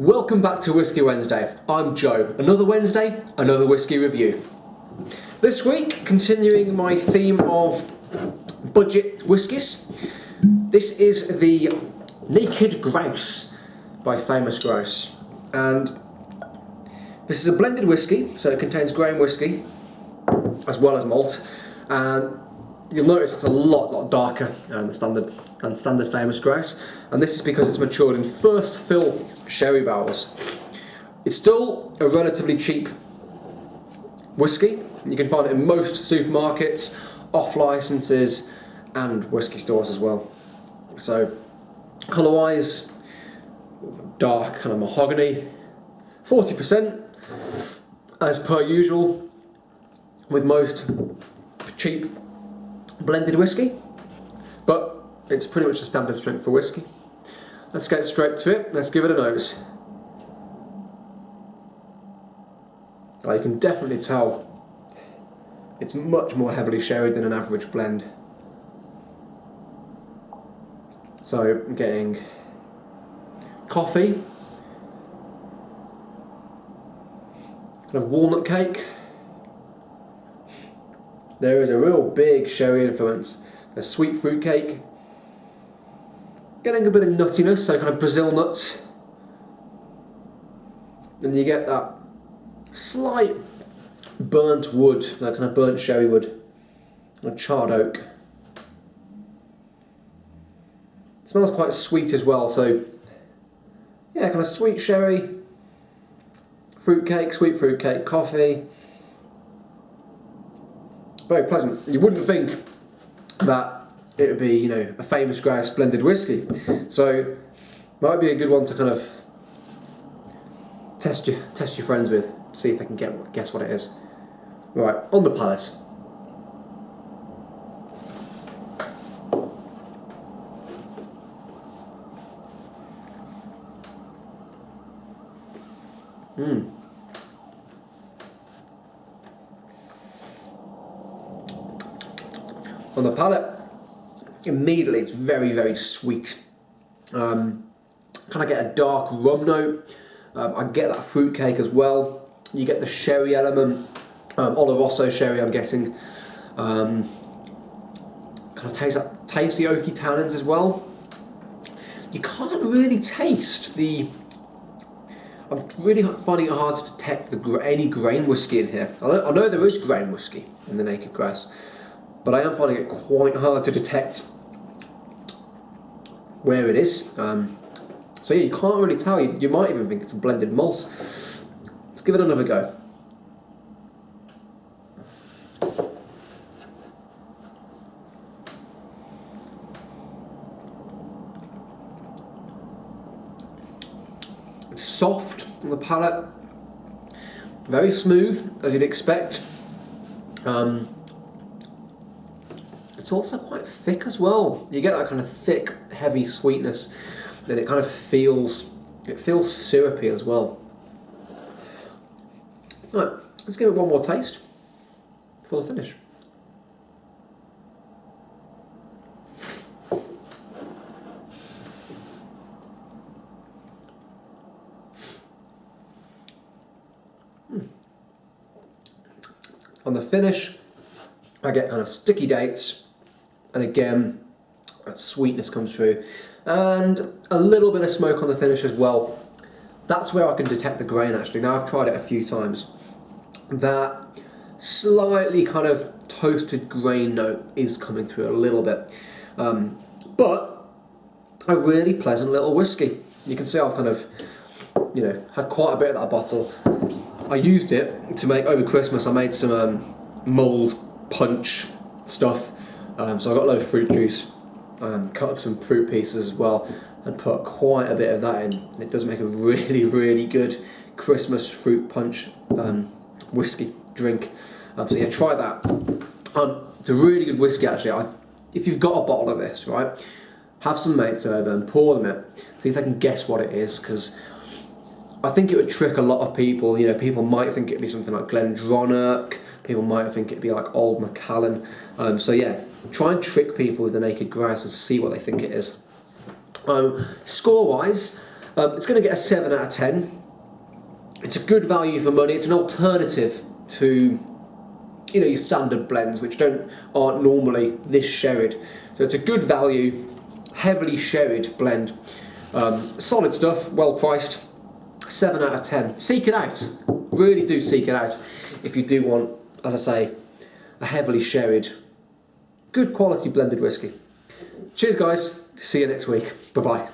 Welcome back to Whiskey Wednesday. I'm Joe. Another Wednesday, another whiskey review. This week, continuing my theme of budget whiskies, this is the Naked Grouse by Famous Grouse. And this is a blended whiskey, so it contains grain whiskey as well as malt. And you'll notice it's a lot darker than standard Famous Grouse, and this is because it's matured in first fill sherry barrels. It's still a relatively cheap whiskey. You can find it in most supermarkets, off licenses, and whiskey stores as well. So, colour wise, dark kind of mahogany, 40% as per usual with most cheap blended whiskey, but it's pretty much the standard strength for whiskey. Let's get straight to it. Let's give it a nose. Oh, you can definitely tell it's much more heavily sherried than an average blend. So I'm getting coffee, kind of walnut cake. There is a real big sherry influence. A sweet fruit cake. Getting a bit of nuttiness, so kind of Brazil nuts. And you get that slight burnt wood, that kind of burnt sherry wood, or charred oak. It smells quite sweet as well, so yeah, kind of sweet sherry, sweet fruit cake, coffee. Very pleasant. You wouldn't think that it would be, a Famous Grouse blended whiskey. So, might be a good one to kind of test your friends with, see if they can guess what it is. Right, on the palate. On the palate, immediately it's very sweet. Kind of get a dark rum note. I get that fruit cake as well. You get the sherry element, Oloroso sherry I'm getting. Kind of taste the oaky tannins as well. You can't really taste the... I'm really finding it hard to detect any grain whiskey in here. I know there is grain whiskey in the Naked Grouse, but I am finding it quite hard to detect where it is. So yeah, you can't really tell. You might even think it's a blended malt. Let's give it another go. It's soft on the palate, very smooth as you'd expect. It's also quite thick as well. You get that kind of thick, heavy sweetness, and it kind of feels syrupy as well. Right, let's give it one more taste before the finish. On the finish, I get kind of sticky dates. And again, that sweetness comes through, and a little bit of smoke on the finish as well. That's where I can detect the grain actually. Now I've tried it a few times. That slightly kind of toasted grain note is coming through a little bit, but a really pleasant little whiskey. You can see I've kind of, had quite a bit of that bottle. I used it to make over Christmas. I made some mulled punch stuff. So I got a load of fruit juice, cut up some fruit pieces as well, and put quite a bit of that in. And it does make a really good Christmas fruit punch whiskey drink. So yeah, try that. It's a really good whiskey actually. If you've got a bottle of this, right, have some mates over and pour them in. See if they can guess what it is, because I think it would trick a lot of people. People might think it'd be something like Glendronach. People might think it'd be like Old Macallan. So yeah, try and trick people with the Naked Grouse and see what they think it is. Score-wise, It's going to get a 7 out of 10. It's a good value for money. It's an alternative to, you know, your standard blends, which aren't normally this sherried. So it's a good value, heavily sherried blend. Solid stuff, well priced. 7 out of 10. Seek it out. Really do seek it out if you do want, as I say, a heavily sherried, good quality blended whiskey. Cheers guys, see you next week. Bye bye.